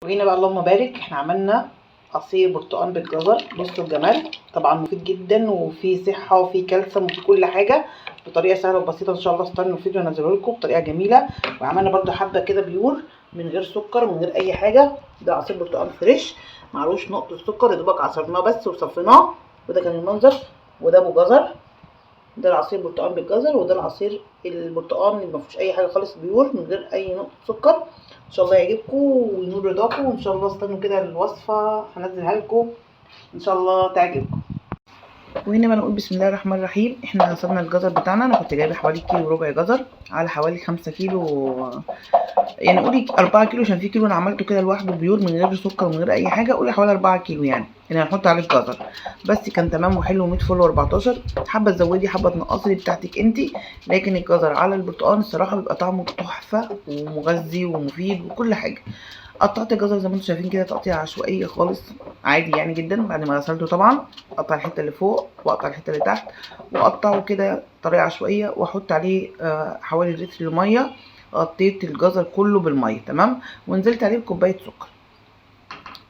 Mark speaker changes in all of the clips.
Speaker 1: وهنا بقى اللهم بارك احنا عملنا عصير برتقال بالجزر. بصوا الجمال، طبعا مفيد جدا وفيه صحه وفيه كالسيوم وفيه كل حاجه بطريقه سهله وبسيطه. ان شاء الله استنوا الفيديو انزله لكم بطريقه جميله. وعملنا برده حبه كده بيور من غير سكر من غير اي حاجه. ده عصير برتقال فريش معلوش نقطه سكر، يا دوبك عصرناه بس وصفيناه. وده كان المنظر. وده ابو جزر، ده العصير برتقال بالجزر، وده العصير البرتقال اللي مفيهوش اي حاجه خالص، بيور من غير اي نقطه سكر. ان شاء الله يعجبكم وينور رضاكم. وان شاء الله استنوا كده الوصفه هنزلها لكم ان شاء الله تعجبكم. وهنا بقى نقول بسم الله الرحمن الرحيم. احنا عصرنا الجزر بتاعنا، انا كنت جايبه حوالي كيلو وربع جزر على حوالي 5 كيلو، يعني قولي 4 كيلو عشان في كيلو انا عملته كده لوحده بيور من غير سكر ومن غير اي حاجه. قولي حوالي 4 كيلو يعني هنحط عليه الجزر بس. كان تمام وحلو و100 فل و14. حابه تزودي حابه تنقصي بتاعتك انت، لكن الجزر على البرتقال الصراحه بيبقى طعمه تحفه ومغذي ومفيد وكل حاجه. قطعت الجزر زي ما انتم شايفين كده تقطيع عشوائيه خالص عادي يعني جدا. بعد ما غسلته طبعا اقطع الحته اللي فوق واقطع الحته اللي تحت واقطعه كده طريقه عشوائيه واحط عليه حوالي لتر ميه. غطيت الجزر كله بالميه تمام، ونزلت عليه بكوبايه سكر.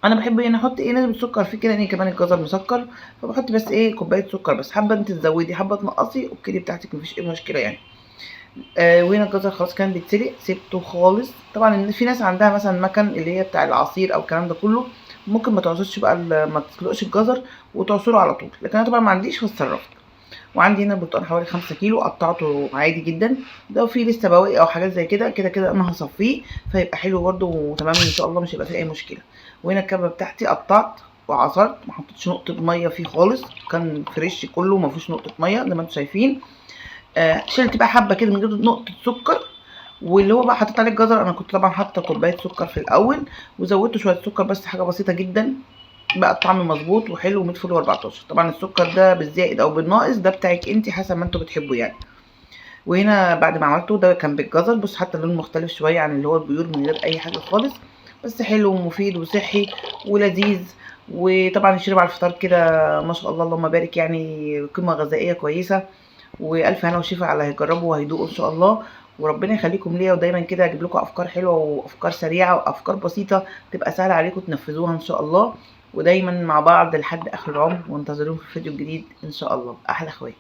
Speaker 1: انا بحب هنا احط نسبه سكر فيه كده، كمان الجزر مسكر فبحط بس كوبايه سكر بس. حابه انت تزودي حابه تنقصي اوكي، دي بتاعتك مفيش اي مشكله يعني. وهنا الجزر خلاص كان بيتسلق سيبته خالص. طبعا في ناس عندها مثلا مكن اللي هي بتاع العصير او الكلام ده كله، ممكن ما تعصرش بقى ما تسلقش الجزر وتعصره على طول، لكن انا طبعا ما عنديش فاتصرفت. وعندي هنا برتقال حوالي 5 كيلو قطعته عادي جدا. لو في لسه بواقي او حاجات زي كده كده كده انا هصفيه فيبقى حلو برده وتمام ان شاء الله مش هيبقى فيه اي مشكله. وهنا الكبه بتاعتي قطعت وعصرت، ما حطيتش نقطه ميه فيه خالص، كان فريش كله ما فيهوش نقطه ميه زي ما انتم شايفين. شلت بقى حبه كده من غير نقطه سكر. واللي هو بقى حطيت عليه الجزر، انا كنت طبعا حاطه كوبايه سكر في الاول وزودت شويه سكر بس حاجه بسيطه جدا. بقى الطعم مظبوط وحلو و100 فل و14. طبعا السكر ده بالزائد او بالناقص ده بتاعك انت حسب ما انتوا بتحبوا يعني. وهنا بعد ما عملته ده كان بالجزر، بص حتى اللون مختلف شويه عن اللي هو البيور من غير اي حاجه خالص، بس حلو ومفيد وصحي ولذيذ. وطبعا يشرب على الفطار كده ما شاء الله اللهم بارك، يعني قيمه غذائيه كويسه. والف هنا وشفا على هيجربوا وهيدوقوا ان شاء الله. وربنا يخليكم ليا ودايما كده اجيب لكم افكار حلوه وافكار سريعه وافكار بسيطه تبقى سهله عليكم تنفذوها ان شاء الله. ودايما مع بعض لحد اخر العمر، وانتظرونا في الفيديو الجديد ان شاء الله. احلى اخوات.